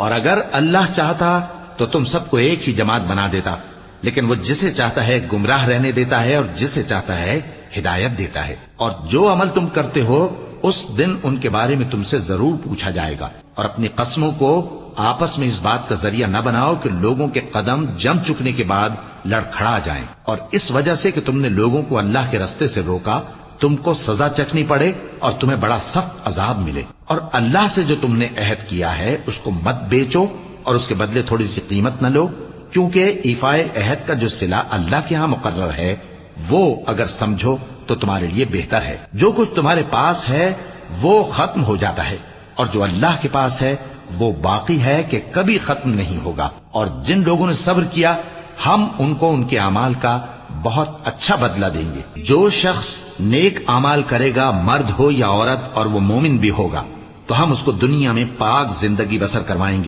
اور اگر اللہ چاہتا تو تم سب کو ایک ہی جماعت بنا دیتا، لیکن وہ جسے چاہتا ہے گمراہ رہنے دیتا ہے اور جسے چاہتا ہے ہدایت دیتا ہے۔ اور جو عمل تم کرتے ہو اس دن ان کے بارے میں تم سے ضرور پوچھا جائے گا، اور اپنی قسموں کو آپس میں اس بات کا ذریعہ نہ بناؤ کہ لوگوں کے قدم جم چکنے کے بعد لڑکھڑا جائیں، اور اس وجہ سے کہ تم نے لوگوں کو اللہ کے رستے سے روکا تم کو سزا چکھنی پڑے اور تمہیں بڑا سخت عذاب ملے۔ اور اللہ سے جو تم نے عہد کیا ہے اس کو مت بیچو اور اس کے بدلے تھوڑی سی قیمت نہ لو، کیونکہ ایفائے عہد کا جو صلہ اللہ کے ہاں مقرر ہے وہ اگر سمجھو تو تمہارے لیے بہتر ہے۔ جو کچھ تمہارے پاس ہے وہ ختم ہو جاتا ہے، اور جو اللہ کے پاس ہے وہ باقی ہے کہ کبھی ختم نہیں ہوگا۔ اور جن لوگوں نے صبر کیا ہم ان کو ان کے اعمال کا بہت اچھا بدلہ دیں گے۔ جو شخص نیک اعمال کرے گا، مرد ہو یا عورت، اور وہ مومن بھی ہوگا، تو ہم اس کو دنیا میں پاک زندگی بسر کروائیں گے۔